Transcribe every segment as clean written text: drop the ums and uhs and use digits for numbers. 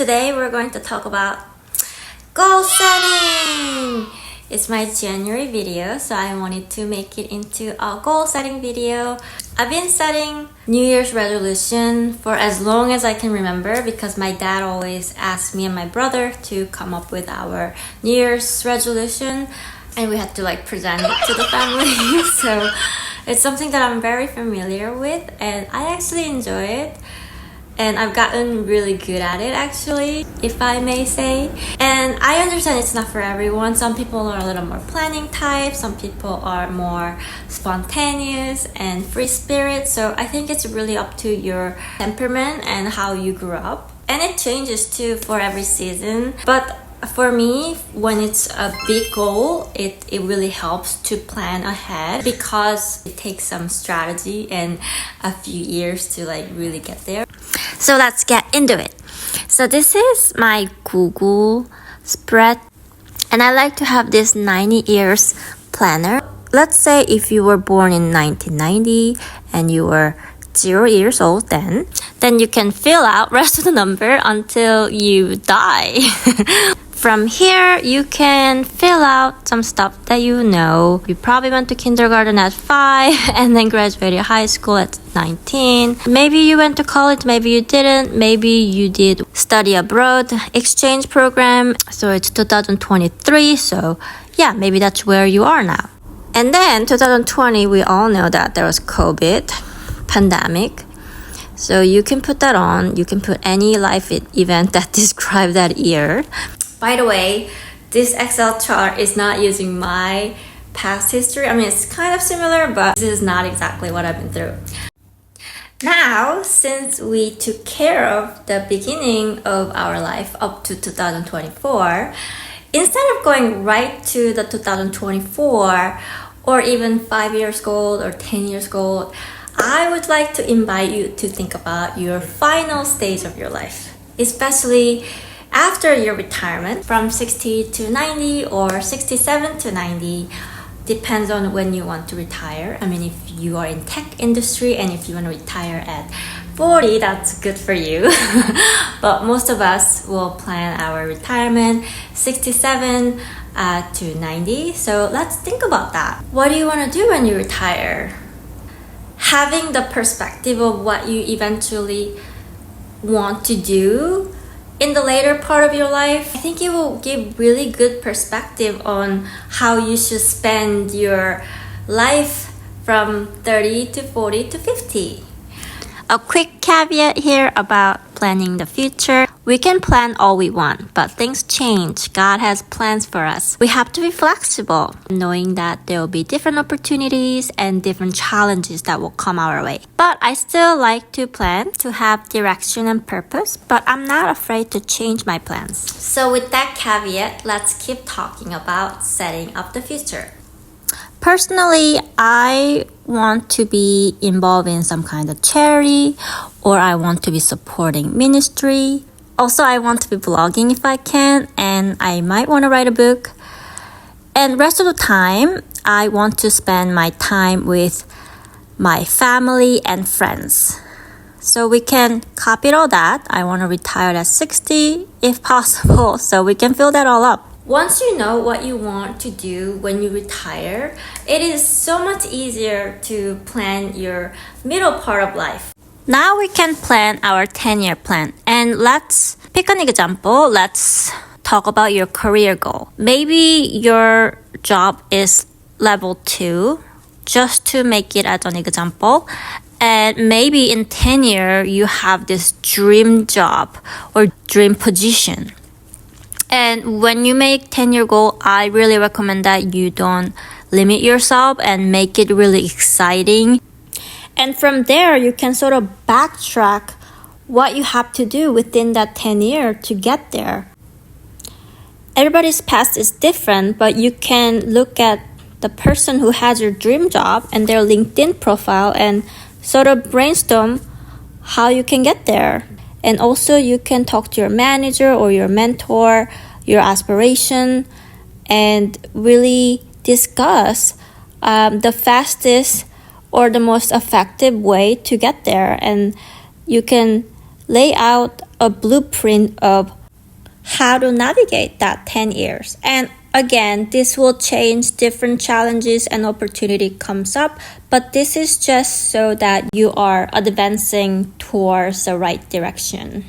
today we're going to talk about goal setting. It's my January video, so I wanted to make it into a goal setting video. I've been setting New Year's resolution for as long as I can remember because my dad always asked me and my brother to come up with our New Year's resolution, and we had to present it to the family. So it's something that I'm very familiar with, and I actually enjoy it. And I've gotten really good at it, actually, if I may say. And I understand it's not for everyone. Some people are a little more planning type. Some people are more spontaneous and free spirit. So I think it's really up to your temperament and how you grew up. And it changes too for every season. But for me, when it's a big goal, it really helps to plan ahead because it takes some strategy and a few years to really get there. So let's get into it. So this is my Google spread, and I like to have this 90 years planner. Let's say if you were born in 1990 and you were 0 years old then you can fill out rest of the number until you die. From here, you can fill out some stuff that you know. You probably went to kindergarten at 5 and then graduated high school at 19. Maybe you went to college, maybe you didn't. Maybe you did study abroad, exchange program. So it's 2023. So yeah, maybe that's where you are now. And then 2020, we all know that there was COVID, pandemic. So you can put that on. You can put any life event that described that year. By the way, this Excel chart is not using my past history. I mean, it's kind of similar, but this is not exactly what I've been through. Now, since we took care of the beginning of our life up to 2024, instead of going right to the 2024 or even 5 years old or 10 years old, I would like to invite you to think about your final stage of your life, especially after your retirement from 60 to 90 or 67 to 90, depends on when you want to retire. I mean, if you are in tech industry and if you want to retire at 40, that's good for you. But most of us will plan our retirement 67 to 90. So let's think about that. What do you want to do when you retire? Having the perspective of what you eventually want to do in the later part of your life, I think it will give really good perspective on how you should spend your life from 30 to 40 to 50. A quick caveat here about planning the future. We can plan all we want, but things change. God has plans for us. We have to be flexible, knowing that there will be different opportunities and different challenges that will come our way. But I still like to plan to have direction and purpose, but I'm not afraid to change my plans. So with that caveat, let's keep talking about setting up the future. Personally, I want to be involved in some kind of charity, or I want to be supporting ministry. Also, I want to be blogging if I can, and I might want to write a book. And rest of the time, I want to spend my time with my family and friends. So we can copy all that. I want to retire at 60 if possible, so we can fill that all up. Once you know what you want to do when you retire, it is so much easier to plan your middle part of life. Now we can plan our 10-year plan. And let's pick an example. Let's talk about your career goal. Maybe your job is level 2, just to make it as an example. And maybe in 10 years, you have this dream job or dream position. And when you make 10-year goal, I really recommend that you don't limit yourself and make it really exciting. And from there, you can sort of backtrack what you have to do within that 10 years to get there. Everybody's past is different, but you can look at the person who has your dream job and their LinkedIn profile and sort of brainstorm how you can get there. And also you can talk to your manager or your mentor, your aspiration, and really discuss the fastest or the most effective way to get there. And you can lay out a blueprint of how to navigate that 10 years. And again, this will change, different challenges and opportunity comes up, but this is just so that you are advancing towards the right direction.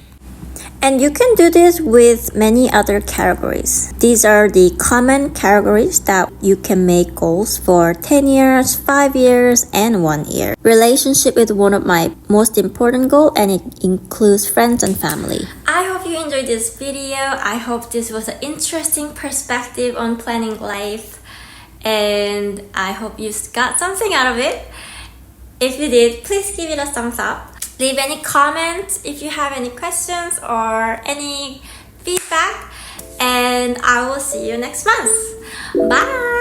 And you can do this with many other categories. These are the common categories that you can make goals for 10 years, 5 years, and 1 year. Relationship is one of my most important goals, and it includes friends and family. I hope you enjoyed this video. I hope this was an interesting perspective on planning life, and I hope you got something out of it. If you did, please give it a thumbs up. Leave any comments if you have any questions or any feedback, and I will see you next month. Bye!